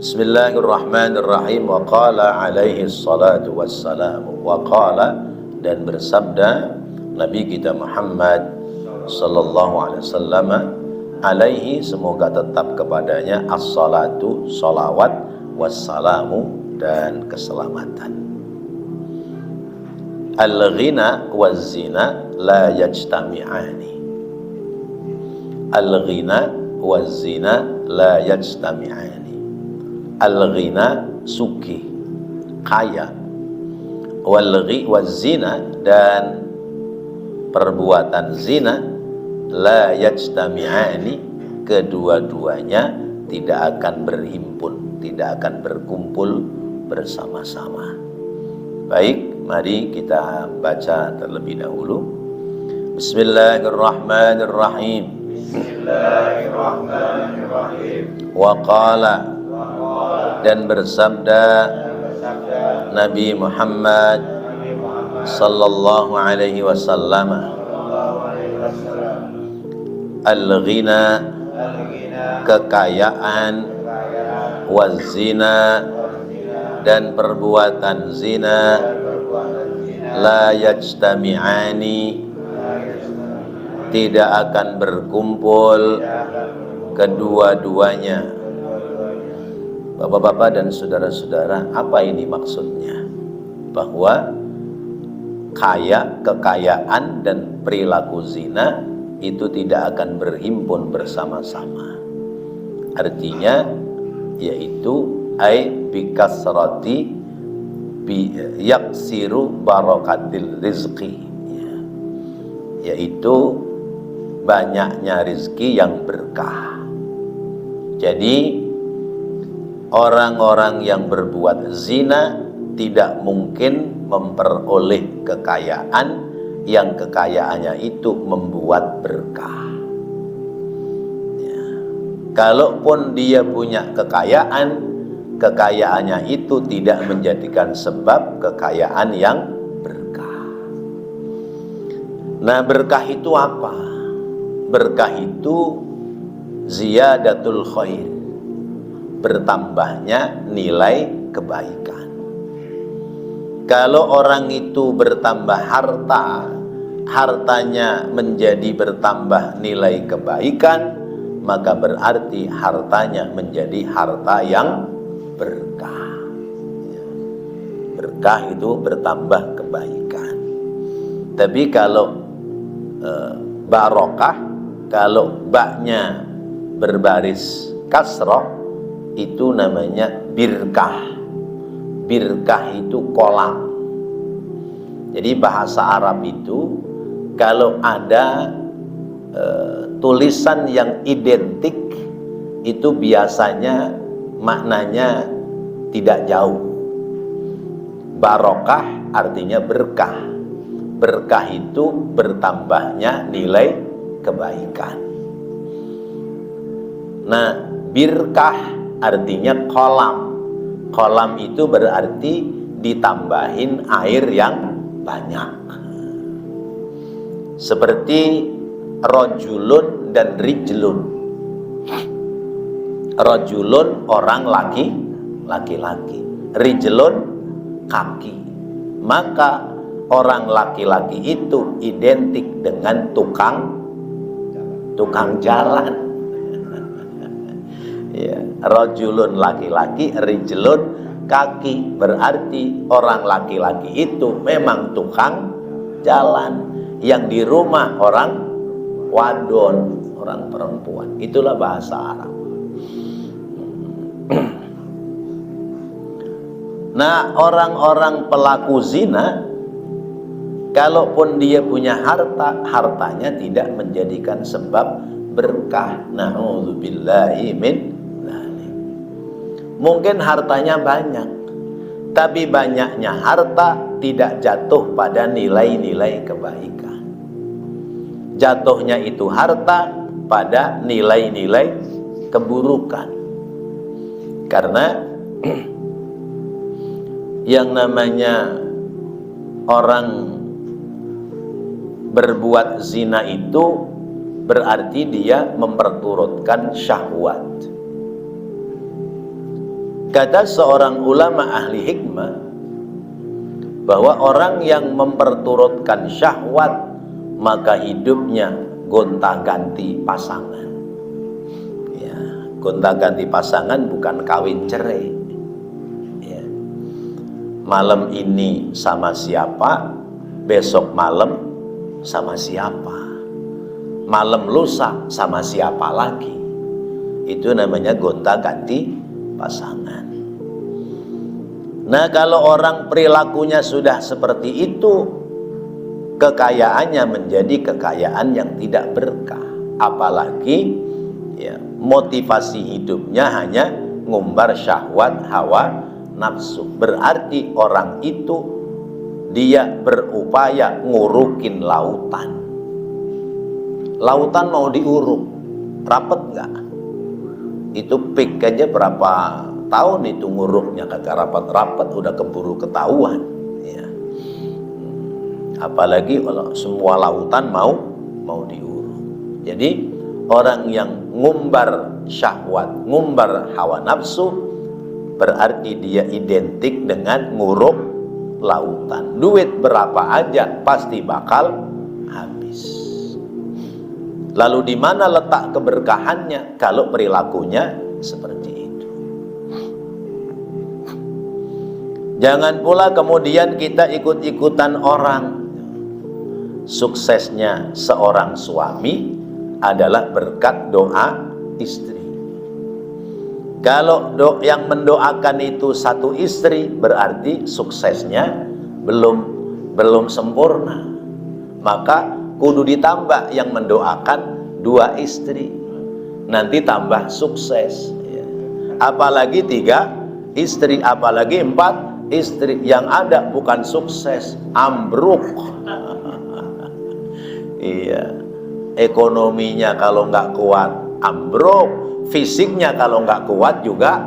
Bismillahirrahmanirrahim. Wa qala alaihi salatu wassalamu. Wa qala, dan bersabda Nabi kita Muhammad sallallahu alaihi wasallam, alaihi, semoga tetap kepadanya, as-salatu, salawat, wassalamu, dan keselamatan. Al-ghina waz-zina la yajtami'ani. Al-ghina waz-zina la yajtami'ani. Al-ghina, sugih, kaya. Waz-zina, dan perbuatan zina, la yajtami'ani, kedua-duanya tidak akan berhimpun, tidak akan berkumpul bersama-sama. Baik, mari kita baca terlebih dahulu. Bismillahirrahmanirrahim. Bismillahirrahmanirrahim. Wa qala, dan bersabda Nabi Muhammad sallallahu alaihi wasallam, al-ghina, kekayaan, waz-zina, dan perbuatan zina, la yajtami'ani, tidak akan berkumpul kedua-duanya. Bapak-bapak dan saudara-saudara, apa ini maksudnya? Bahwa kekayaan dan perilaku zina itu tidak akan berhimpun bersama-sama. Artinya yaitu bikasrati yaksiru barakatil rizqi, yaitu banyaknya rizki yang berkah. Jadi orang-orang yang berbuat zina tidak mungkin memperoleh kekayaan yang kekayaannya itu membuat berkah. Kalaupun dia punya kekayaan, kekayaannya itu tidak menjadikan sebab kekayaan yang berkah. Nah, berkah itu apa? Berkah itu ziyadatul khair, bertambahnya nilai kebaikan. Kalau orang itu bertambah harta, hartanya menjadi bertambah nilai kebaikan, maka berarti hartanya menjadi harta yang berkah. Berkah itu bertambah kebaikan. Tapi kalau barokah, kalau baknya berbaris kasroh, itu namanya birkah. Birkah itu kolam. Jadi bahasa Arab itu kalau ada tulisan yang identik, itu biasanya maknanya tidak jauh. Barokah artinya berkah. Berkah itu bertambahnya nilai kebaikan. Nah, birkah artinya kolam. Kolam itu berarti ditambahin air yang banyak. Seperti rojulun dan rijlun. Rojulun orang laki-laki, rijlun kaki. Maka orang laki-laki itu identik dengan tukang jalan. Ya, rojulun laki-laki, rijlun kaki, berarti orang laki-laki itu memang tukang jalan, yang di rumah orang wadon, orang perempuan. Itulah bahasa Arab. Nah, orang-orang pelaku zina, kalaupun dia punya harta, hartanya tidak menjadikan sebab berkah. Na'udzubillahi min dzalik. Mungkin hartanya banyak, tapi banyaknya harta tidak jatuh pada nilai-nilai kebaikan. Jatuhnya itu harta pada nilai-nilai keburukan. Karena yang namanya orang berbuat zina itu berarti dia memperturutkan syahwat. Kata seorang ulama ahli hikmah bahwa orang yang memperturutkan syahwat maka hidupnya gonta-ganti pasangan. Ya, gonta-ganti pasangan bukan kawin cerai. Ya. Malam ini sama siapa, besok malam sama siapa, malam lusa sama siapa lagi. Itu namanya gonta-ganti pasangan. Nah, kalau orang perilakunya sudah seperti itu, kekayaannya menjadi kekayaan yang tidak berkah. Apalagi ya, motivasi hidupnya hanya ngumbar syahwat hawa nafsu. Berarti orang itu dia berupaya ngurukin lautan. Lautan mau diuruk, rapet nggak? Itu pik aja berapa tahun itu nguruknya, kagak rapat-rapat udah keburu ketahuan. Ya. Apalagi kalau semua lautan mau diuruk. Jadi orang yang ngumbar syahwat, ngumbar hawa nafsu, berarti dia identik dengan nguruk lautan. Duit berapa aja pasti bakal habis. Lalu di mana letak keberkahannya kalau perilakunya seperti itu? Jangan pula kemudian kita ikut-ikutan orang. Suksesnya seorang suami adalah berkat doa istri. Kalau yang mendoakan itu satu istri, berarti suksesnya belum sempurna. Maka kudu ditambah yang mendoakan 2 istri. Nanti tambah sukses. Apalagi 3 istri, apalagi 4 istri. Yang ada bukan sukses, ambruk. Iya, ekonominya kalau nggak kuat ambruk, fisiknya kalau nggak kuat juga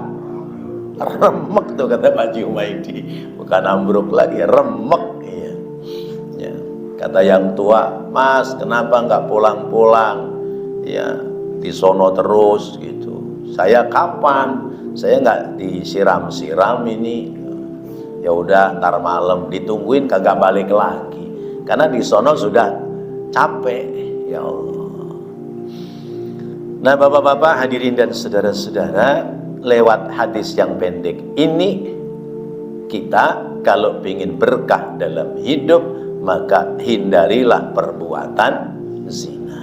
remek tuh, kata Pak Jumaidi. Bukan ambruk lagi, remek. Iya. Ya. Kata yang tua, Mas kenapa nggak pulang-pulang? Ya, di sono terus gitu. Saya kapan? Saya nggak disiram-siram ini. Ya udah, ntar malam ditungguin kagak balik lagi. Karena di sono sudah capek. Ya Allah. Nah, bapak-bapak hadirin dan saudara-saudara, lewat hadis yang pendek ini kita kalau ingin berkah dalam hidup, maka hindarilah perbuatan zina.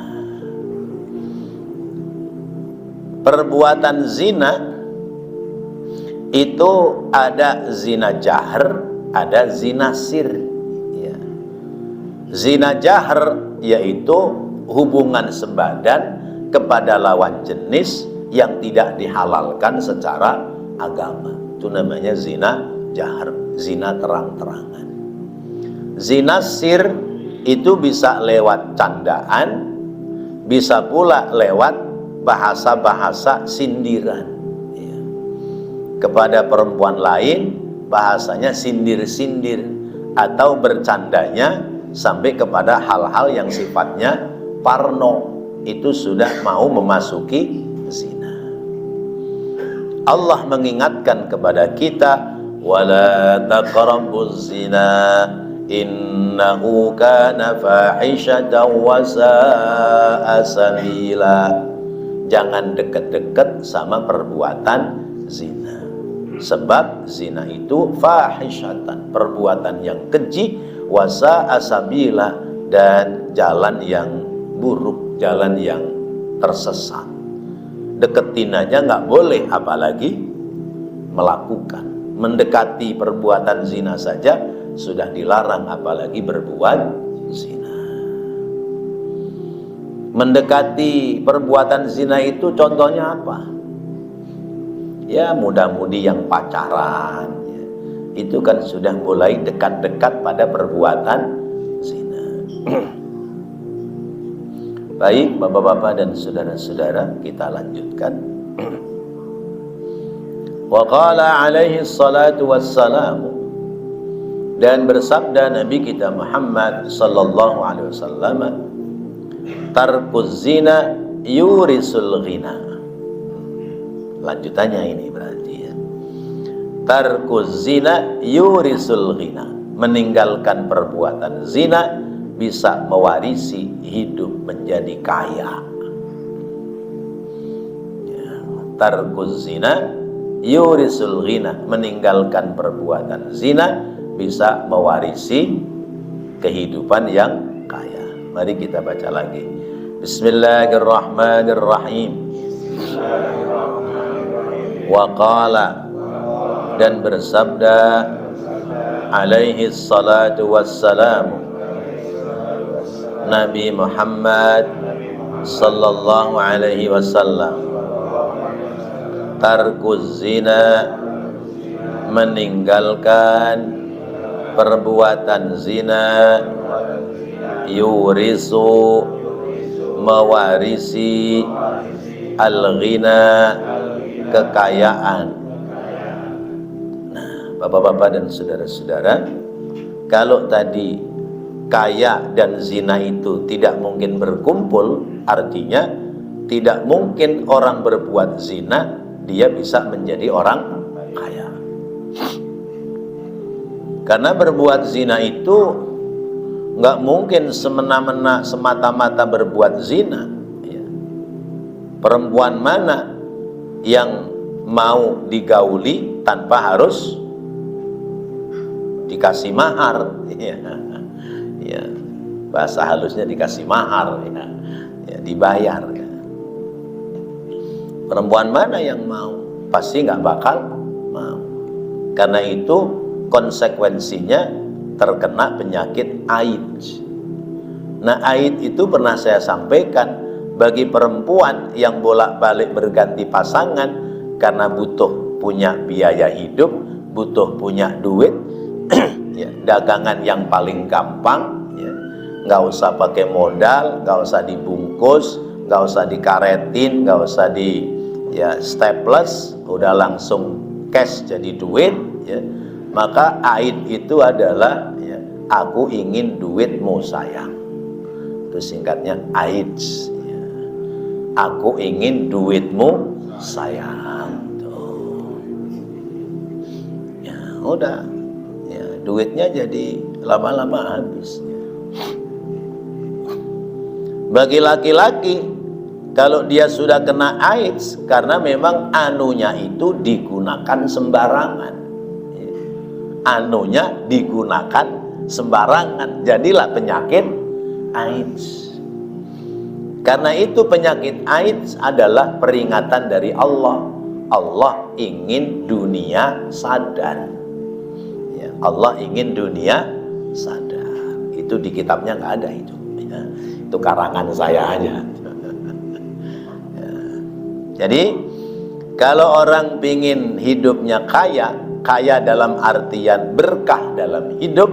Perbuatan zina itu ada zina jahr, ada zina sir. Ya. Zina jahr yaitu hubungan sebadan kepada lawan jenis yang tidak dihalalkan secara agama. Itu namanya zina jahr, zina terang-terangan. Zina sir itu bisa lewat candaan, bisa pula lewat bahasa-bahasa sindiran. Kepada perempuan lain bahasanya sindir-sindir, atau bercandanya sampai kepada hal-hal yang sifatnya parno. Itu sudah mau memasuki zina. Allah mengingatkan kepada kita, wala taqrabuz zina innahu kana fahishatan wa sa'a sabila. Jangan dekat-dekat sama perbuatan zina. Sebab zina itu fahishatan, perbuatan yang keji, wasa asabila, dan jalan yang buruk, jalan yang tersesat. Deketin aja nggak boleh, apalagi melakukan. Mendekati perbuatan zina saja sudah dilarang, apalagi berbuat zina. Mendekati perbuatan zina itu contohnya apa? Ya, muda-mudi yang pacaran ya, itu kan sudah mulai dekat-dekat pada perbuatan zina. Baik bapak-bapak dan saudara-saudara, kita lanjutkan. Wa qala alaihi salatu wassalamu, dan bersabda Nabi kita Muhammad sallallahu alaihi wasallam, tarkuz zina yurisul ghina. Lanjutannya ini berarti ya. Tarkuz zina yurisul ghina. Meninggalkan perbuatan zina bisa mewarisi hidup menjadi kaya. Tarkuz zina yurisul ghina. Meninggalkan perbuatan zina bisa mewarisi kehidupan yang kaya. Mari kita baca lagi. Bismillahirrahmanirrahim. Wa qala, dan bersabda alaihi salatu wassalam Nabi Muhammad sallallahu alaihi wasallam, tarkuz zina, meninggalkan perbuatan zina, yurisu, mewarisi, al-ghina, kekayaan. Nah, bapak-bapak dan saudara-saudara, kalau tadi kaya dan zina itu tidak mungkin berkumpul, artinya tidak mungkin orang berbuat zina dia bisa menjadi orang kaya. Karena berbuat zina itu nggak mungkin semena-mena semata-mata berbuat zina. Perempuan mana yang mau digauli tanpa harus dikasih mahar? Ya, bahasa halusnya dikasih mahar, ya, dibayar. Ya. Perempuan mana yang mau? Pasti nggak bakal mau. Karena itu konsekuensinya terkena penyakit AIDS. Nah, AIDS itu pernah saya sampaikan, bagi perempuan yang bolak-balik berganti pasangan karena butuh punya biaya hidup, butuh punya duit, ya, dagangan yang paling gampang, ya, nggak usah pakai modal, nggak usah dibungkus, nggak usah dikaretin, nggak usah di staples, udah langsung cash jadi duit, ya. Maka aid itu adalah, ya, aku ingin duitmu sayang, itu singkatnya AIDS. Aku ingin duitmu sayang. Tuh. Ya udah, ya, duitnya jadi lama-lama habis. Bagi laki-laki, kalau dia sudah kena AIDS, karena memang anunya itu digunakan sembarangan. Anunya digunakan sembarangan, jadilah penyakit AIDS. Karena itu penyakit AIDS adalah peringatan dari Allah. Allah ingin dunia sadar. Ya, Allah ingin dunia sadar. Itu di kitabnya nggak ada itu. Ya, itu karangan saya aja. Ya. Jadi kalau orang ingin hidupnya kaya, kaya dalam artian berkah dalam hidup,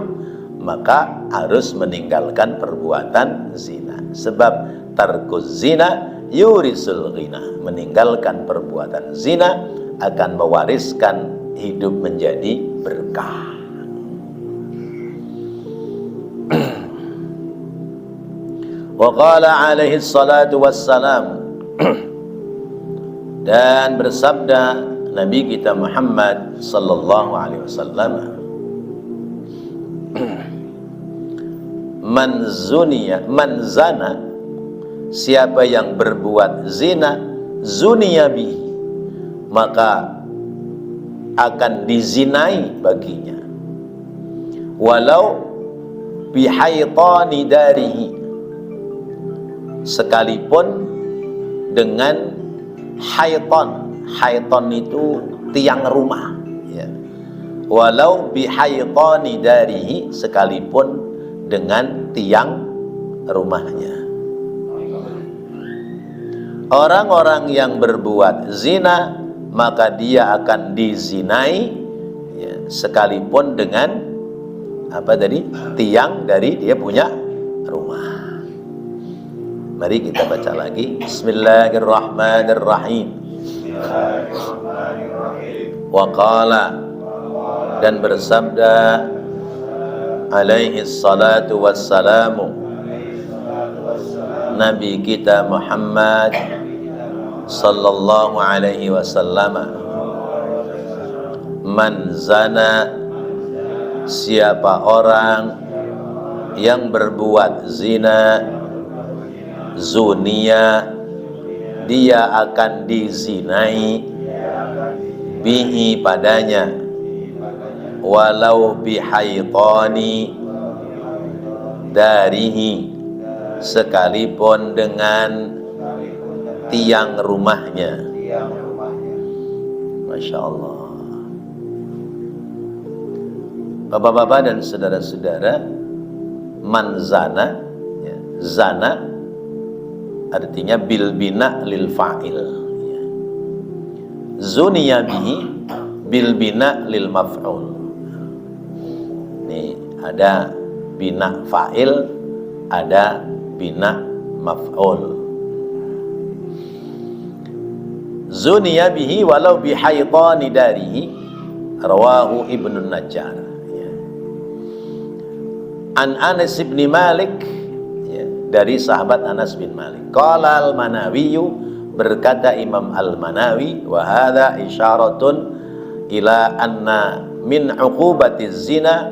maka harus meninggalkan perbuatan zina. Sebab tarkuz zina yurisul ghina, meninggalkan perbuatan zina akan mewariskan hidup menjadi berkah. Wa qala alaihi salatu wassalam, dan bersabda Nabi kita Muhammad sallallahu alaihi wasallam, man zana, siapa yang berbuat zina, zuniya bihi, maka akan dizinai baginya, walau bihaitani darihi, sekalipun dengan haiton. Haiton itu tiang rumah, ya. Walau bihaitani darihi, sekalipun dengan tiang rumahnya. Orang-orang yang berbuat zina, maka dia akan dizinai, ya, sekalipun dengan apa tadi? Tiang dari dia punya rumah. Mari kita baca lagi. Bismillahirrahmanirrahim. Wa qala, dan bersabda alaihi salatu wassalamu Nabi kita Muhammad sallallahu alaihi wasallam, Man zana, siapa orang yang berbuat zina, zunia, dia akan dizinai, bihi padanya, walau bihaitani darihi, sekalipun dengan tiang rumahnya. Masya Allah. Bapak-bapak dan saudara-saudara, man zana, ya, zana artinya bil bina lil fa'il, ya. Zuniya bihi bil bina lil maf'ul. Nih ada bina fa'il, ada bina maf'ul. Zuniya bihi walau bihaitani darihi, rawahu Ibnu Najjar, ya. An Anas bin Malik, ya, dari sahabat Anas bin Malik. Qala al-Manawi, berkata Imam al-Manawi, wa hadha isyaratun ila anna min uqubatiz zina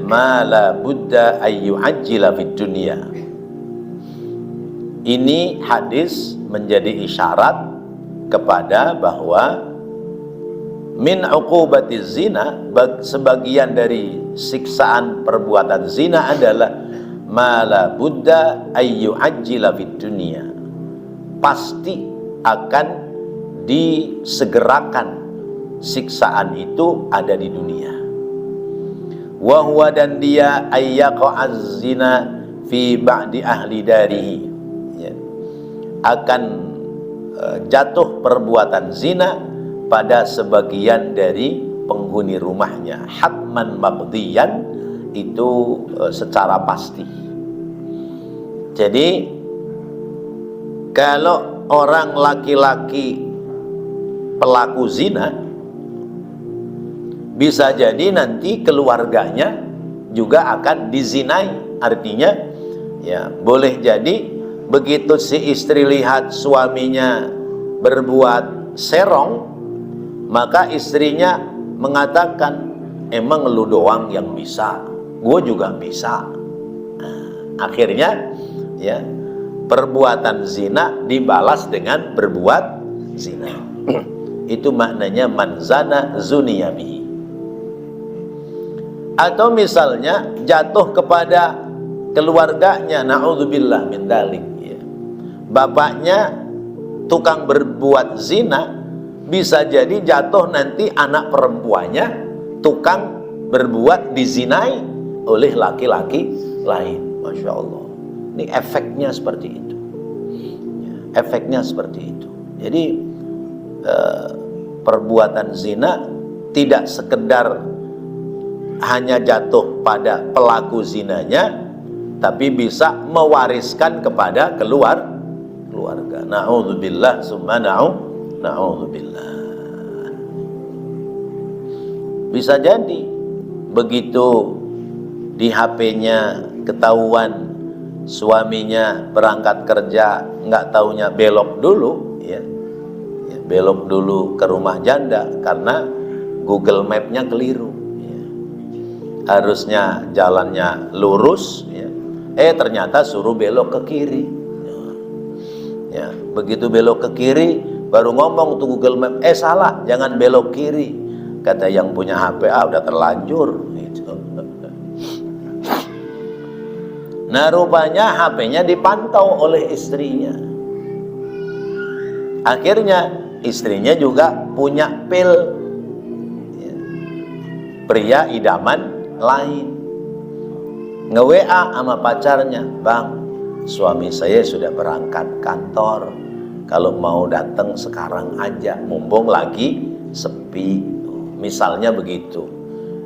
ma la budda ay yu'ajjila fid dunya. Ini hadis menjadi isyarat kepada bahwa min uqubatiz zina, sebagian dari siksaan perbuatan zina adalah mala buddha ayyu ajjila fid dunya, pasti akan disegerakan siksaan itu ada di dunia. Wa huwa, dan dia ayyaqa'az zina fi ba'di ahli darihi, ya, akan jatuh perbuatan zina pada sebagian dari penghuni rumahnya, hatman maqdiyan, itu secara pasti. Jadi kalau orang laki-laki pelaku zina, bisa jadi nanti keluarganya juga akan dizinai. Artinya, ya, boleh jadi begitu si istri lihat suaminya berbuat serong, maka istrinya mengatakan, emang lu doang yang bisa, gue juga bisa. Nah, akhirnya, ya, perbuatan zina dibalas dengan berbuat zina. Itu maknanya manzana zuniyabi. Atau misalnya jatuh kepada keluarganya, na'udzubillah min dzalik, ya. Bapaknya tukang berbuat zina, bisa jadi jatuh nanti anak perempuannya tukang berbuat dizinai oleh laki-laki lain. Masya Allah. Ini efeknya seperti itu, ya, efeknya seperti itu. Jadi perbuatan zina tidak sekedar hanya jatuh pada pelaku zinanya, tapi bisa mewariskan kepada keluarga. Na'udzubillah summa na'udzubillah. Bisa jadi begitu di HP-nya ketahuan suaminya berangkat kerja, nggak taunya belok dulu, ya, belok dulu ke rumah janda karena Google Map-nya keliru, ya. Harusnya jalannya lurus, ya. Ternyata suruh belok ke kiri. Ya, begitu belok ke kiri baru ngomong tuh Google Map, salah, jangan belok kiri. Kata yang punya HP, udah terlanjur gitu. Nah, rupanya HP-nya dipantau oleh istrinya. Akhirnya istrinya juga punya pil, ya, pria idaman lain. Nge-WA sama pacarnya, bang, suami saya sudah berangkat kantor, kalau mau datang sekarang aja, mumpung lagi sepi. Misalnya begitu.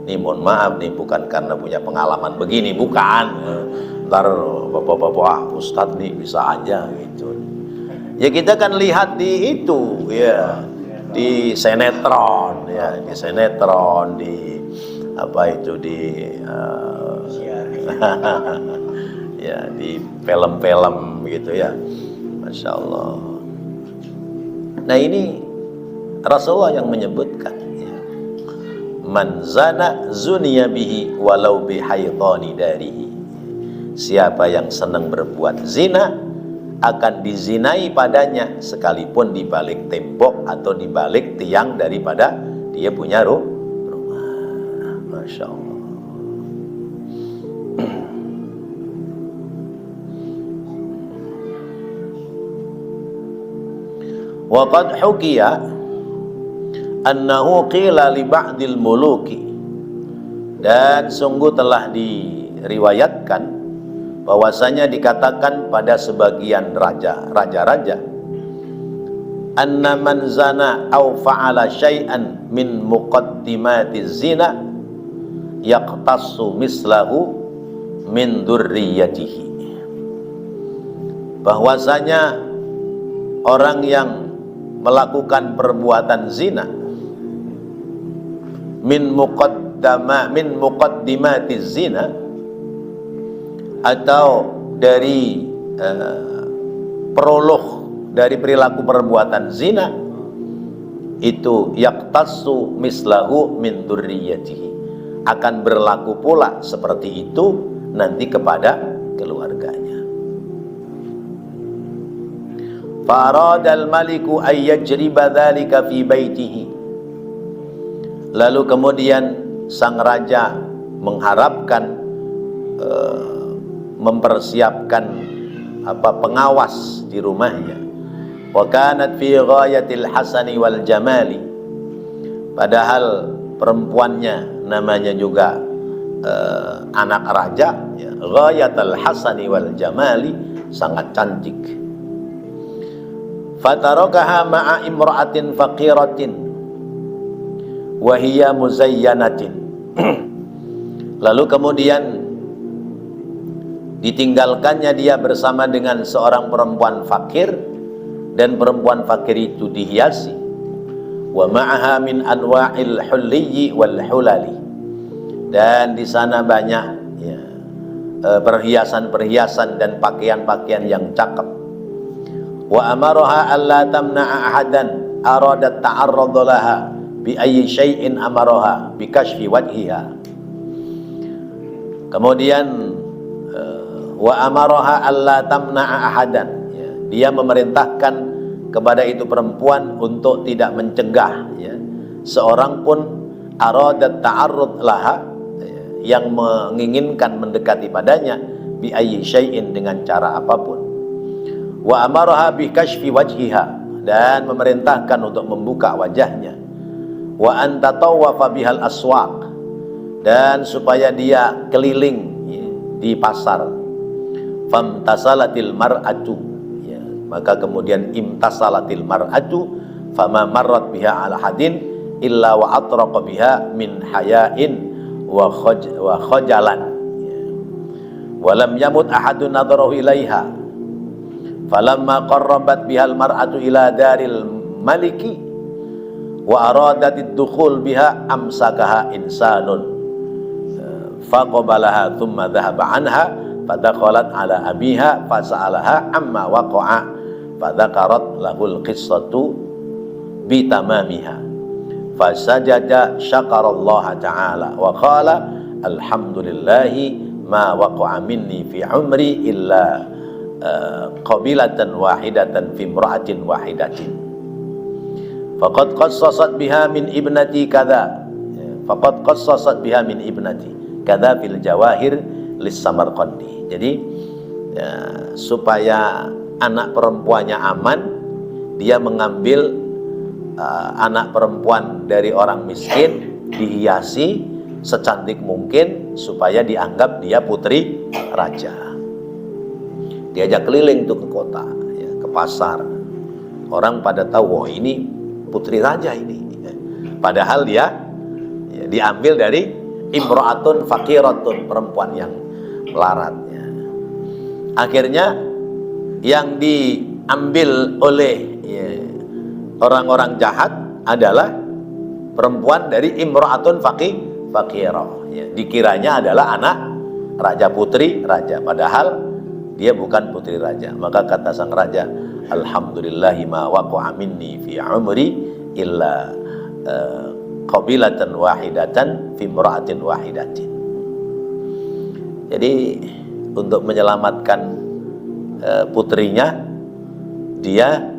Nih mohon maaf nih, bukan karena punya pengalaman begini, bukan. Ntar bapak-bapak ustadz nih bisa aja gitu. Ya kita kan lihat di itu, ya, di sinetron, ya, di sinetron, di apa itu, di ya, di film-film gitu, ya. Masya Allah. Nah, ini Rasulullah yang menyebutkan, ya. man zana zuniya bihi walau bihaitani darihi. Siapa yang senang berbuat zina akan dizinai padanya sekalipun di balik tembok atau di balik tiang daripada dia punya rumah. Masya Allah. Wa qad hukiya annahu qila li ba'dil muluki, dan sungguh telah diriwayatkan bahwasanya dikatakan pada sebagian raja-raja anna man zana aw fa'ala syai'an min muqaddimatiz zina yaqtassu mislahu min dzurriyyatihi, bahwasanya orang yang melakukan perbuatan zina min muqaddimatiz zina, atau dari prolog dari perilaku perbuatan zina, itu yaqtassu mislahu min dzurriyyatihi, akan berlaku pula seperti itu nanti kepada keluarganya. Faradal maliku ay yajriba dzalika fi baitihi, lalu kemudian sang raja mengharapkan mempersiapkan pengawas di rumahnya. Wa kanat fi ghayatil hasani wal jamali, padahal perempuannya namanya juga anak raja, ya, ghayatul hasani wal jamali, sangat cantik. Fatarakaha ma'a imra'atin faqiratin wa hiya muzayyanatin. Lalu kemudian ditinggalkannya dia bersama dengan seorang perempuan fakir, dan perempuan fakir itu dihiasi. Wa ma'aha min anwa'il hulliyi wal hulali, dan di sana banyak ya, perhiasan-perhiasan dan pakaian-pakaian yang cakep. Wa amaraha alla tamna'a ahadan aradat ta'arrad laha bi ayyi syai'in amaraha bi kashfi wajhiha. Kemudian wa amaraha alla tamna'a ahadan, ya, dia memerintahkan kepada itu perempuan untuk tidak mencegah, ya, seorang pun aradat ta'arrud laha, ya, yang menginginkan mendekati padanya bi ayyi syai'in, dengan cara apapun. Wa amaraha bi kashfi wajhiha, dan memerintahkan untuk membuka wajahnya. Wa an tatawwafa bihal aswaq, dan supaya dia keliling, ya, di pasar. Famtasalatil mar'atu, ya, maka kemudian imtasalatil mar'atu fama marrat biha ala hadin illa wa atraqa biha min hayain wa khajalan, ya. Walam yamut ahadun nadharahu ilaiha falamma qarrabat bihal mar'atu ila daril maliki wa aradatid dukhul biha amsakaha insanun faqabalaha thumma dhahaba anha fadakhalat ala abiha fasa'alaha amma waqa'a fadakarat lahul qissatu bitamamiha fasajada syakarallaha ta'ala wa qala alhamdulillahi ma waqa'a minni fi umri illa qabilatan wahidatan fi imra'atin wahidatin faqad qassasat biha min ibnati kadha, faqad qassasat biha min ibnati kadha fil jawahir lis Samarqandi. Jadi ya, supaya anak perempuannya aman, dia mengambil anak perempuan dari orang miskin, dihiasi secantik mungkin supaya dianggap dia putri raja. Diajak keliling tuh ke kota, ya, ke pasar. Orang pada tahu, oh ini putri raja ini. Padahal dia, ya, diambil dari imra'atun faqiratun, perempuan yang melarat, ya. Akhirnya yang diambil oleh, ya, orang-orang jahat adalah perempuan dari imra'atun faqirah, ya. Dikiranya adalah anak raja, putri raja, padahal dia bukan putri raja. Maka kata sang raja, alhamdulillahi ma waqa'a minni fi umri illa qabilatan wahidatan fi imra'atin wahidatin. Jadi untuk menyelamatkan putrinya, dia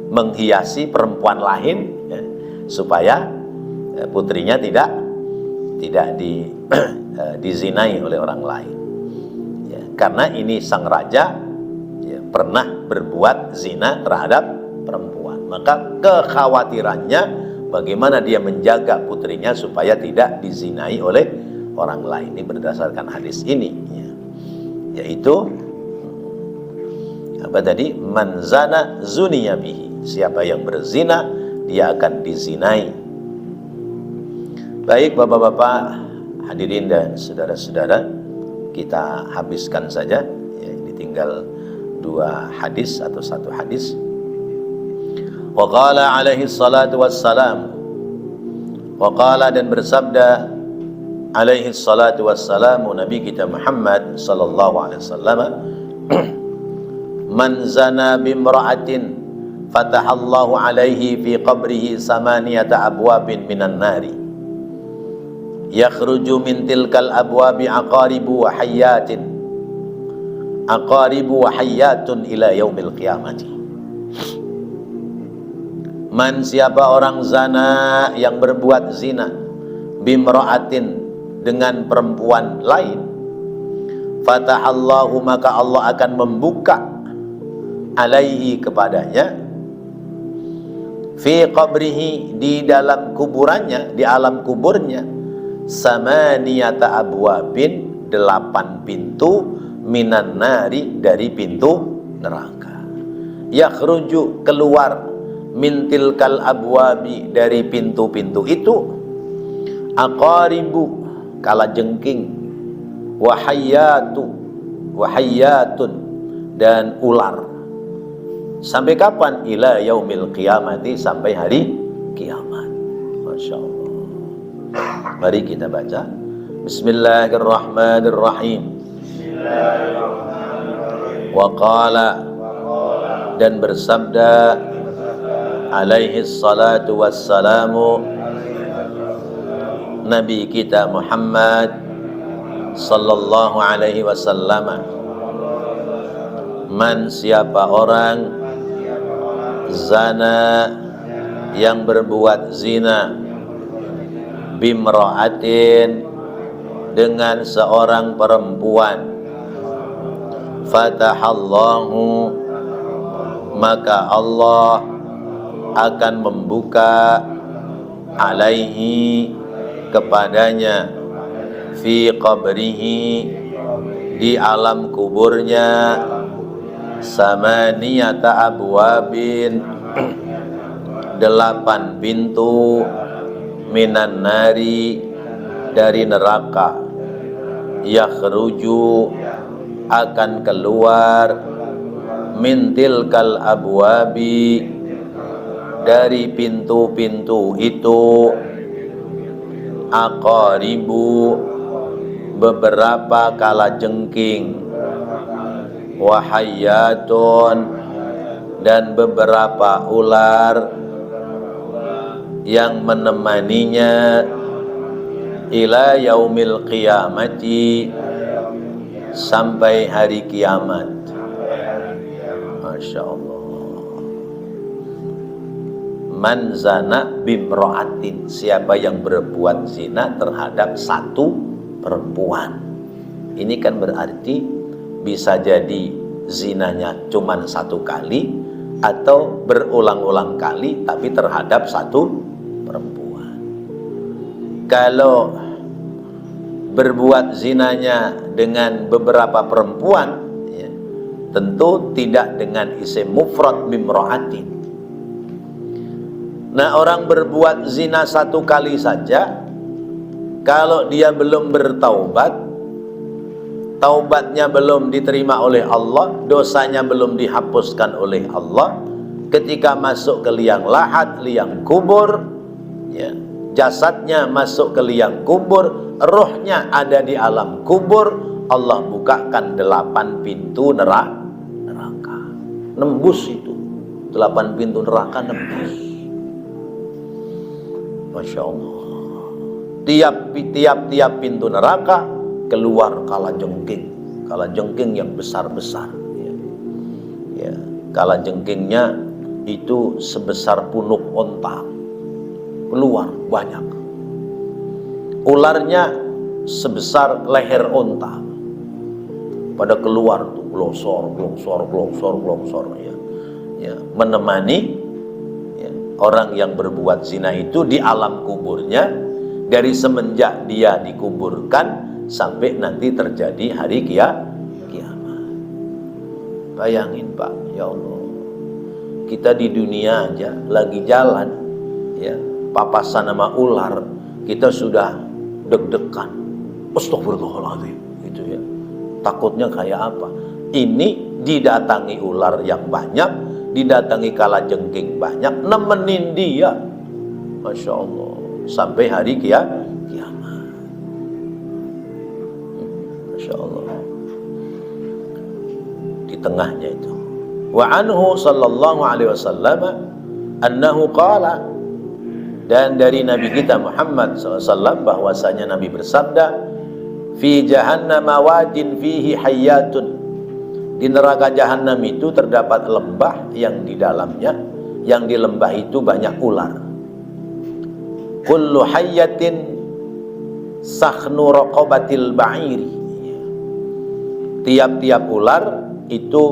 menghiasi perempuan lain supaya putrinya tidak dizinai oleh orang lain. Karena ini sang raja pernah berbuat zina terhadap perempuan, maka kekhawatirannya bagaimana dia menjaga putrinya supaya tidak dizinai oleh orang lain. Ini berdasarkan hadis ini, yaitu apa tadi? Man zana zuniya bihi. Siapa yang berzina, dia akan dizinai. Baik bapak-bapak, hadirin dan saudara-saudara, kita habiskan saja. Ini tinggal 2 hadis atau 1 hadis. Wa qala alaihi salatu wassalam, wa qala, dan bersabda alaihi salatu wassalamu, Nabi kita Muhammad sallallahu alaihi wasallam, man zana bimra'atin fatahallahu alaihi fi qabrihi samaniyata abwabin minan nari yakhruju min tilkal abwabi aqaribu wa hayyatun ila yaumil qiyamati. Man, siapa orang zina yang berbuat zina bimra'atin, dengan perempuan lain, fatahallahu, maka Allah akan membuka alaihi, kepadanya, fi qabrihi, di dalam kuburannya, di alam kuburnya, samaniyata abwabin, 8 pintu, minan nari, dari pintu neraka. Yakhruju, keluar, min tilkal abwabi, dari pintu-pintu itu, aqaribu, kalajengking, wahayyatun, dan ular. Sampai kapan? Ila yaumil qiyamati, sampai hari kiamat. Masya Allah. Mari kita baca. Bismillahirrahmanirrahim. Wa qala, dan bersabda alaihi salatu wassalamu, Nabi kita Muhammad sallallahu alaihi wasallam, man, siapa orang zana, yang berbuat zina, bimra'atin, dengan seorang perempuan, fatahallahu, maka Allah akan membuka alaihi, kepadanya, fi qabrihi, di alam kuburnya, samaniyata abwabin, 8 pintu, minan nari, dari neraka, yakhruju, akan keluar, min tilkal abwabi, dari pintu-pintu itu, aqaribu, beberapa kalajengking, wahayyatun, dan beberapa ular yang menemaninya, ila yaumil qiyamati, sampai hari kiamat. Masya Allah. Man zana bimra'atin, siapa yang berbuat zina terhadap satu perempuan. Ini kan berarti bisa jadi zinanya cuma 1 kali, atau berulang-ulang kali tapi terhadap satu perempuan. Kalau berbuat zinanya dengan beberapa perempuan, tentu tidak dengan isim mufrad bimra'atin. Nah, orang berbuat zina 1 kali saja, kalau dia belum bertaubat, taubatnya belum diterima oleh Allah, dosanya belum dihapuskan oleh Allah, ketika masuk ke liang lahat, liang kubur, jasadnya masuk ke liang kubur, rohnya ada di alam kubur, Allah bukakan 8 pintu neraka. Nembus itu, 8 pintu neraka nembus. Masya Allah. Tiap pintu neraka keluar kalajengking yang besar-besar. Ya, kalajengkingnya itu sebesar punuk onta, keluar banyak. Ularnya sebesar leher onta, pada keluar tuh glongsor ya, menemani ya, orang yang berbuat zina itu di alam kuburnya, dari semenjak dia dikuburkan sampai nanti terjadi hari kiamat. Bayangin Pak, ya Allah, kita di dunia aja lagi jalan ya, papasan sama ular kita sudah deg-degan, astagfirullahaladzim gitu ya, takutnya kayak apa. Ini didatangi ular yang banyak, didatangi kalajengking banyak, nemenin dia, Masya Allah, sampai hari kiamat. Masya Allah, di tengahnya itu. Wa anhu sallallahu alaihi wasallam annahu qala, dan dari Nabi kita Muhammad SAW bahwasanya Nabi bersabda, fi jahannam wadin fihi hayyatun, di neraka jahanam itu terdapat lembah yang di dalamnya, yang di lembah itu banyak ular. Kullu hayyatin sakhnu raqabatil ba'iri, tiap-tiap ular itu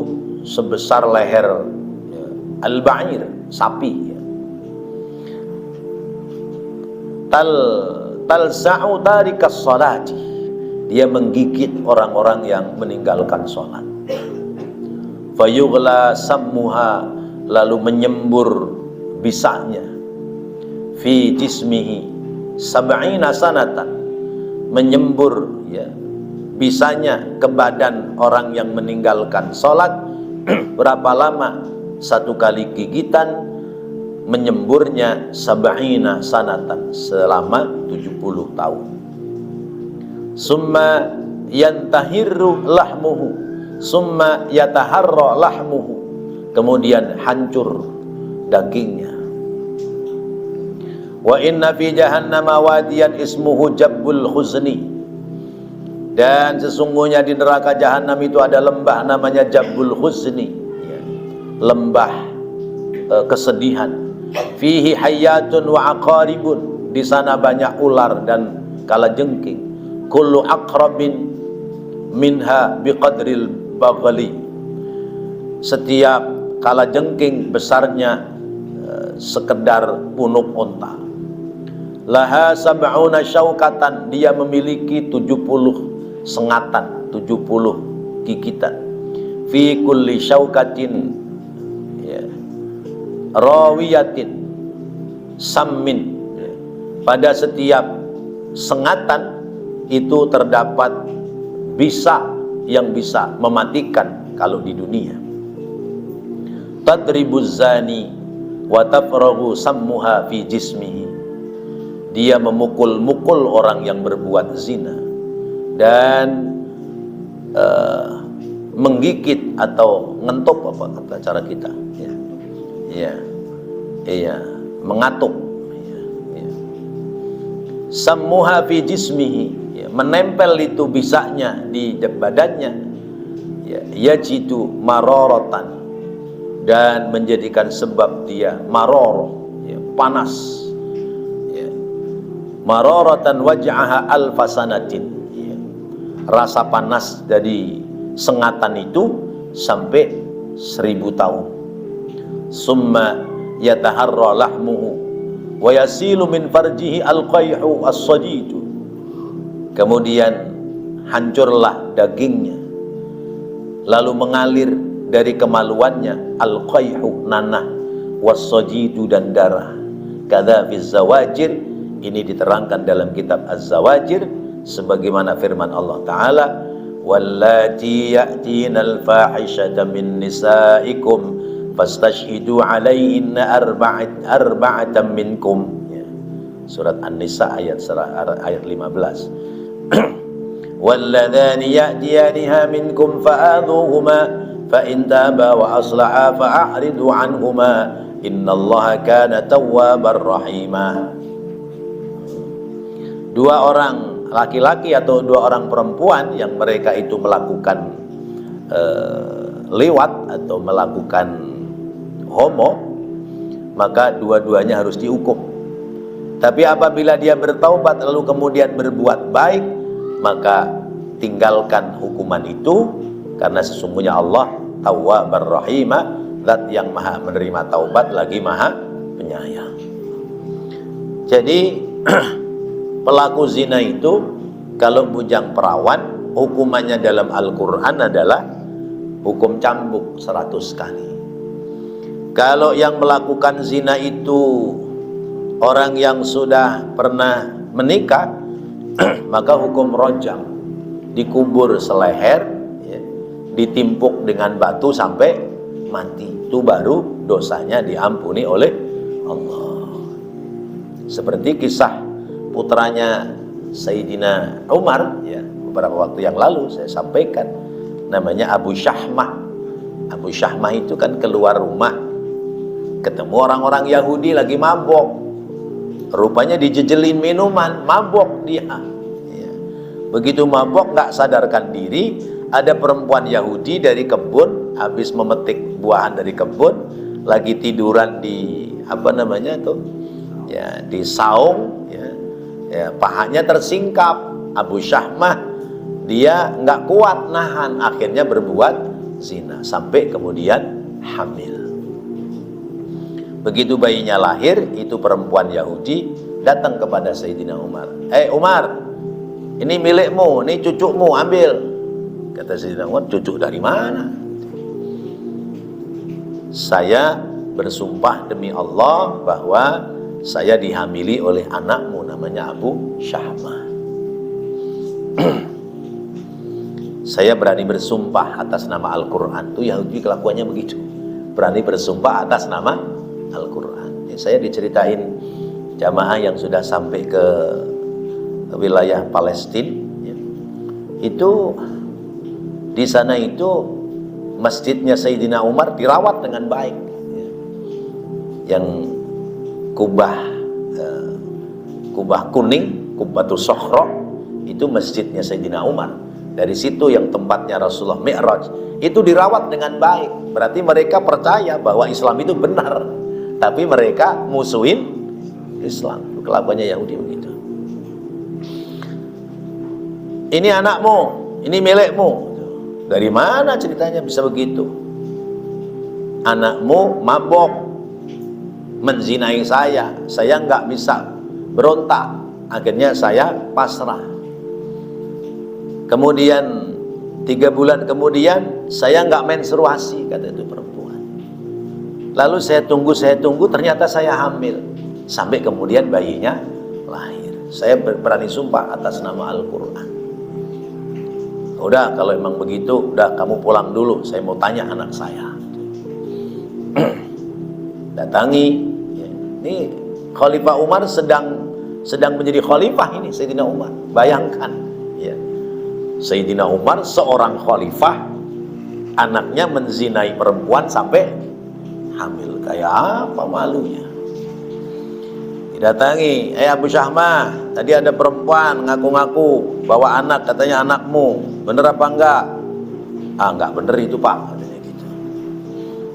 sebesar leher ya, al-ba'ir, sapi ya. Talsa'u tarikas salati, dia menggigit orang-orang yang meninggalkan sholat. Fayughla sammuha, lalu menyembur bisanya, fi jismihi sab'ina sanatan, menyembur ya bisanya ke badan orang yang meninggalkan sholat. Berapa lama? Satu kali gigitan menyemburnya sab'ina sanatan, selama 70 tahun. Summa yantahirru lahmuhu, summa yataharra lahmuhu, kemudian hancur dagingnya. Wa inna fi jahannam wadiyan ismuhu jabbul khuzni, dan sesungguhnya di neraka jahanam itu ada lembah namanya Jabbul Khuzni ya, lembah kesedihan. Fihi hayyatun wa aqaribun, di sana banyak ular dan kalajengking. Kullu aqrabin minha biqadril baghli, setiap kalajengking besarnya sekedar punuk onta. Laha sab'una syaukatan, dia memiliki 70 sengatan, 70 gigitan. Fi kulli syaukatin ya, rawiyatin sammin, ya, pada setiap sengatan itu terdapat bisa yang bisa mematikan kalau di dunia. Tadribuz zani wa tafraghu sammuha fi jismihi, dia memukul-mukul orang yang berbuat zina dan menggigit atau ngentup, apa kata cara kita ya, mengatuk ya. Sammuha fi jismihi, ya, menempel itu bisanya di badannya ya, yajidu mararatan, dan menjadikan sebab dia maror ya, panas ya. Mararatan waj'aha alfasanatin, rasa panas dari sengatan itu sampai 1000 tahun. Summa yataharra lahmuhu wa yasilu min farjihi alqayhu as-sadidu, kemudian hancurlah dagingnya, lalu mengalir dari kemaluannya alqayhu, nanah, was-sadidu, dan darah. Kadza fi zawajir, ini diterangkan dalam kitab Az-Zawajir sebagaimana firman Allah Ta'ala, wallati ya'tinal fahishata min nisaikum fastashhidu alaihinna arba'atan minkum ya. Surat An-Nisa ayat 15. Walladzani ya'tiyaniha minkum fa'adhuhuma fa in taba wa aslaha fa'aridu anhuma innallaha kana tawwabar rahima. dua orang laki-laki atau dua orang perempuan yang mereka itu melakukan liwat atau melakukan homo, maka dua-duanya harus dihukum. Tapi apabila dia bertaubat lalu kemudian berbuat baik, maka tinggalkan hukuman itu, karena sesungguhnya Allah Tawwabar Rahimah, zat yang maha menerima taubat lagi maha penyayang. Jadi pelaku zina itu kalau bujang perawan, hukumannya dalam Al-Quran adalah hukum cambuk 100 kali. Kalau yang melakukan zina itu orang yang sudah pernah menikah, maka hukum rojam, dikubur seleher, ya, ditimpuk dengan batu sampai mati. Itu baru dosanya diampuni oleh Allah. Seperti kisah putranya Sayyidina Umar, ya, beberapa waktu yang lalu saya sampaikan, namanya Abu Syahmah. Abu Syahmah itu kan keluar rumah, ketemu orang-orang Yahudi lagi mabok, rupanya dijejelin minuman, mabok dia, ya. Begitu mabok nggak sadarkan diri, ada perempuan Yahudi dari kebun, habis memetik buahan dari kebun, lagi tiduran di apa namanya tuh, ya, di saung, ya, ya, pahanya tersingkap. Abu Syahmah dia nggak kuat nahan, akhirnya berbuat zina sampai kemudian hamil. Begitu bayinya lahir, itu perempuan Yahudi datang kepada Sayyidina Umar. Umar, ini milikmu, ini cucumu, ambil. Kata Sayyidina Umar, cucu dari mana? Saya bersumpah demi Allah bahwa saya dihamili oleh anakmu, namanya Abu Syahmah. Saya berani bersumpah atas nama Al-Quran. Itu Yahudi kelakuannya begitu, berani bersumpah atas nama Al-Quran. Saya diceritain jamaah yang sudah sampai ke wilayah Palestina, ya. Itu di sana itu masjidnya Sayyidina Umar dirawat dengan baik, ya. Yang kubah kuning, Kubbatus Sokhro, itu masjidnya Sayyidina Umar. Dari situ yang tempatnya Rasulullah Mi'raj, itu dirawat dengan baik. Berarti mereka percaya bahwa Islam itu benar, tapi mereka musuhin Islam. Kelakuannya Yahudi begitu. Ini anakmu, ini milikmu. Dari mana ceritanya bisa begitu? Anakmu mabok, menzinai saya nggak bisa berontak, akhirnya saya pasrah. Kemudian 3 bulan kemudian saya nggak menstruasi, kata itu perempuan. Lalu saya tunggu, ternyata saya hamil. Sampai kemudian bayinya lahir. Saya berani sumpah atas nama Al-Quran. Udah, kalau emang begitu, udah kamu pulang dulu, saya mau tanya anak saya. Datangi, ya. Ini Khalifah Umar sedang menjadi khalifah ini, Sayyidina Umar. Bayangkan, ya. Sayyidina Umar seorang khalifah, anaknya menzinai perempuan sampai hamil. Kayak apa malunya? Didatangi, Abu Syahmah, tadi ada perempuan ngaku-ngaku bawa anak, katanya anakmu, bener apa enggak? Enggak bener itu Pak, katanya gitu.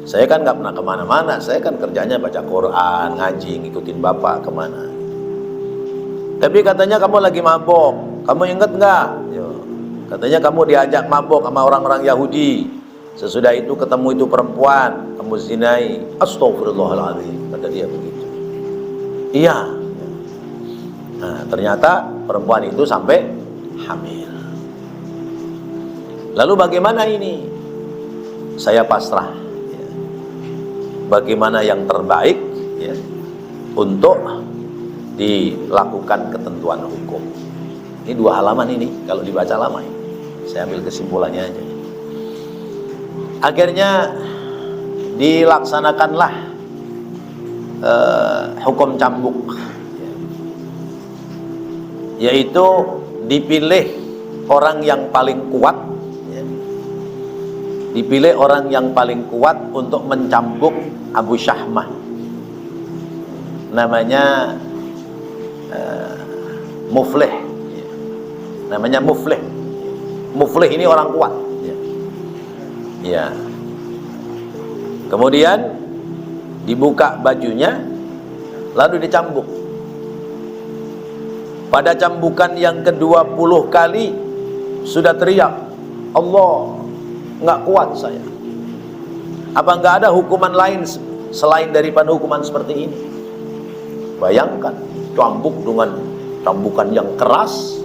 Saya kan nggak pernah kemana-mana, saya kan kerjanya baca Quran, ngaji, ngikutin bapak kemana. Tapi katanya kamu lagi mabok, kamu inget nggak? Katanya kamu diajak mabok sama orang-orang Yahudi. Sesudah itu ketemu itu perempuan, kamu zinai. Astagfirullahaladzim, kata dia begitu. Iya. Nah, ternyata perempuan itu sampai hamil. Lalu bagaimana ini? Saya pasrah, ya. Bagaimana yang terbaik, ya, untuk dilakukan ketentuan hukum. Ini 2 halaman ini, kalau dibaca lama ini. Saya ambil kesimpulannya aja. Akhirnya dilaksanakanlah hukum cambuk, yaitu dipilih orang yang paling kuat, ya. Dipilih orang yang paling kuat untuk mencambuk Abu Syahmah. Namanya muflih. Namanya muflih. Muflih ini orang kuat. Ya. Kemudian dibuka bajunya, lalu dicambuk. Pada cambukan yang ke-20 kali sudah teriak, Allah, nggak kuat saya. Apa nggak ada hukuman lain selain daripada hukuman seperti ini? Bayangkan, cambuk dengan cambukan yang keras,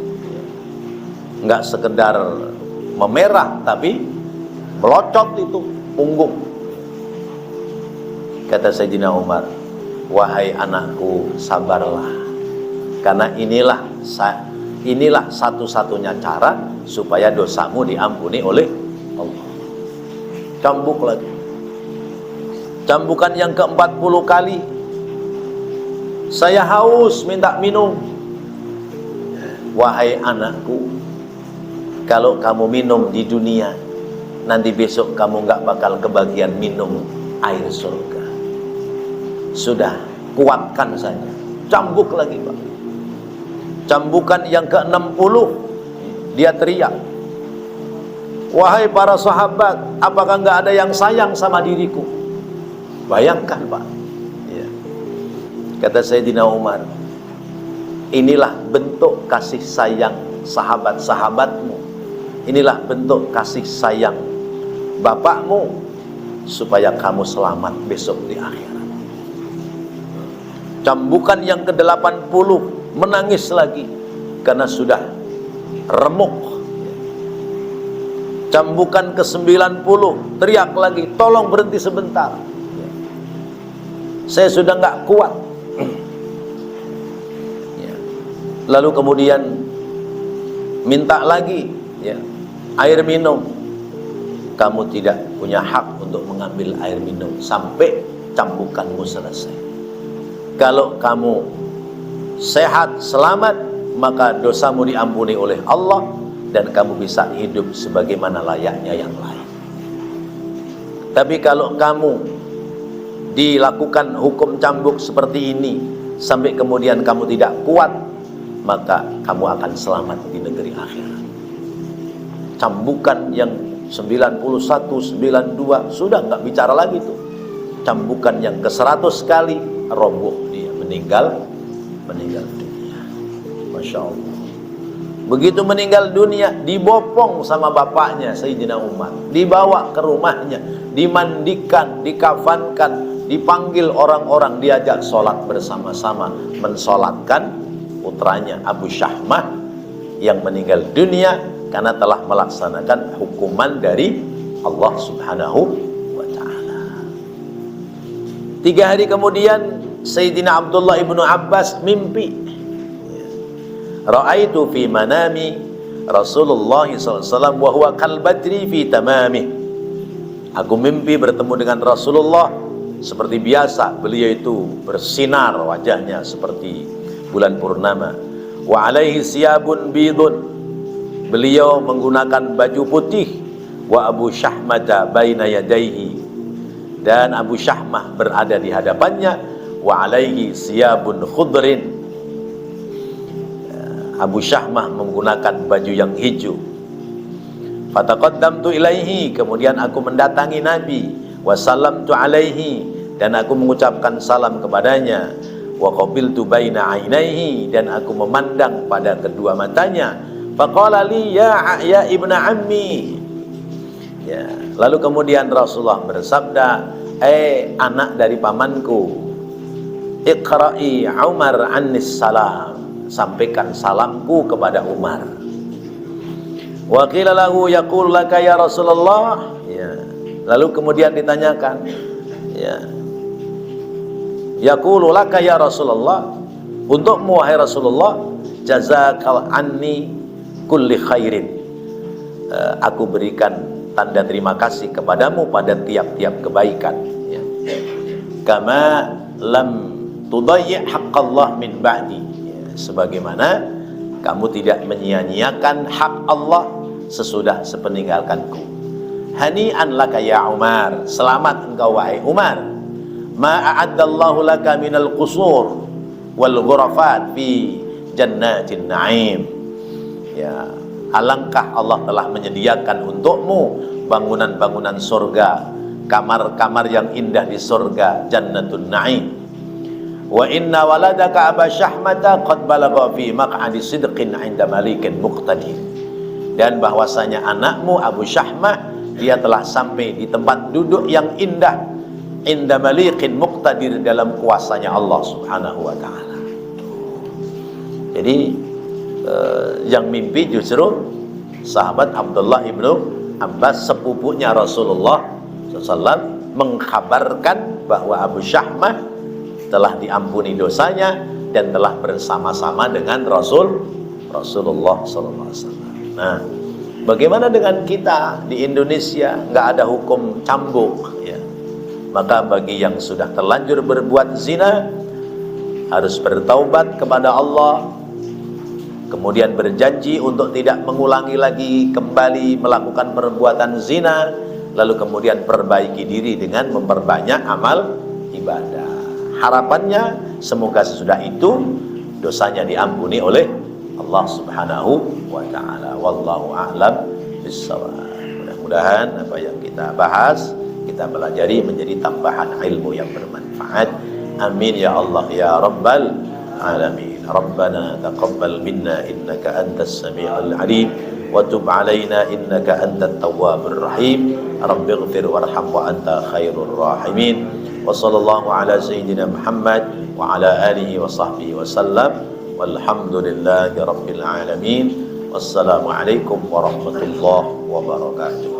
nggak sekedar memerah, tapi melocot itu punggung. Kata Sayyidina Umar, wahai anakku, sabarlah, karena inilah satu-satunya cara supaya dosamu diampuni oleh Allah. Cambuk lagi. Cambukan yang ke-40 kali, saya haus, minta minum. Wahai anakku, kalau kamu minum di dunia, nanti besok kamu nggak bakal kebagian minum air surga. Sudah, kuatkan saja. Cambuk lagi, Pak. Cambukan yang ke-60, dia teriak, wahai para sahabat, apakah nggak ada yang sayang sama diriku? Bayangkan, Pak. Ya. Kata Sayyidina Umar, inilah bentuk kasih sayang sahabat-sahabatmu, inilah bentuk kasih sayang bapakmu, supaya kamu selamat besok di akhirat. Cambukan yang ke-80, menangis lagi karena sudah remuk. Cambukan ke-90, teriak lagi, tolong berhenti sebentar, saya sudah nggak kuat. Lalu kemudian minta lagi, air minum. Kamu tidak punya hak untuk mengambil air minum sampai cambukanmu selesai. Kalau kamu sehat, selamat, maka dosamu diampuni oleh Allah dan kamu bisa hidup sebagaimana layaknya yang lain. Tapi kalau kamu dilakukan hukum cambuk seperti ini sampai kemudian kamu tidak kuat, maka kamu akan selamat di negeri akhirat. Cambukan yang 91, 92 sudah nggak bicara lagi tuh. Cambukan yang ke-100 kali, roboh dia, meninggal dunia. Masya Allah. Begitu meninggal dunia, dibopong sama bapaknya Sayyidina Umar, dibawa ke rumahnya, dimandikan, dikafankan, dipanggil orang-orang, diajak sholat bersama-sama, mensolatkan putranya Abu Syahmah yang meninggal dunia karena telah melaksanakan hukuman dari Allah Subhanahu wa ta'ala. 3 hari kemudian Sayyidina Abdullah ibnu Abbas mimpi. Ra'aitu fi manami Rasulullah SAW wa huwa kal badri fi tamamih. Aku mimpi bertemu dengan Rasulullah seperti biasa, beliau itu bersinar wajahnya seperti bulan purnama. Wa alaihi siyabun bidun, beliau menggunakan baju putih. Wa Abu Syahmata baina yadaihi, dan Abu Syahmah berada di hadapannya. Wa alaihi siyabun khudrin, Abu Syahmah menggunakan baju yang hijau. Fataqaddamtu ilaihi, kemudian aku mendatangi Nabi. Wa salamtu alaihi, dan aku mengucapkan salam kepadanya. Wa qabiltu baina ainaihi, dan aku memandang pada kedua matanya. Faqala li ya ibna ammi. Ya, lalu kemudian Rasulullah bersabda, anak dari pamanku, iqra'i Umar annis salam, sampaikan salamku kepada Umar. Wa qila lahu yaqul laka ya Rasulullah. Ya. Lalu kemudian ditanyakan, ya, yaqulu laka ya Rasulullah, untukmu wahai Rasulullah, jazakal anni kulli khairin, aku berikan tanda terima kasih kepadamu pada tiap-tiap kebaikan, ya. Kama lam tudayyi' haqqallah min ba'di, sebagaimana kamu tidak menyia-nyiakan hak Allah sesudah sepeninggalkanku. Hani'an laka ya Umar, selamat engkau wahai Umar. Ma a'addallahu laka minal qusur wal ghurafat fi jannatin na'im. Ya, alangkah Allah telah menyediakan untukmu bangunan-bangunan surga, kamar-kamar yang indah di surga, jannatun na'im. Wa inna waladaka Aba Syahmata qad balagha fi maq'adi sidqin 'inda malikin muqtadir. Dan bahwasanya anakmu Abu Syahmah, dia telah sampai di tempat duduk yang indah, inda malikin muqtadir, dalam kuasanya Allah Subhanahu wa ta'ala. Jadi yang mimpi justru sahabat Abdullah ibnu Abbas, sepupunya Rasulullah SAW, mengkabarkan bahwa Abu Syahmah telah diampuni dosanya dan telah bersama-sama dengan Rasulullah SAW. Nah, bagaimana dengan kita di Indonesia? Nggak ada hukum cambuk, ya. Maka bagi yang sudah terlanjur berbuat zina, harus bertaubat kepada Allah, kemudian berjanji untuk tidak mengulangi lagi kembali melakukan perbuatan zina, lalu kemudian perbaiki diri dengan memperbanyak amal ibadah. Harapannya semoga sesudah itu dosanya diampuni oleh Allah Subhanahu wa ta'ala. Wallahu a'lam bissawab. Mudah-mudahan apa yang kita bahas, kita pelajari menjadi tambahan ilmu yang bermanfaat. Amin ya Allah ya Rabbal alamin. Rabbana taqabbal minna innaka antas sami'ul alim wa tub alaina innaka antat tawwabur rahim. Rabbighfir warham wa anta khairur rahimin. Wa sallallahu ala sayyidina Muhammad wa ala alihi wa sahbihi wa sallam. Walhamdulillahi rabbil alamin. Wassalamualaikum warahmatullahi wabarakatuh.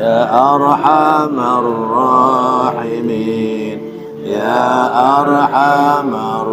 Ya arhamar rahimin, ya arhamar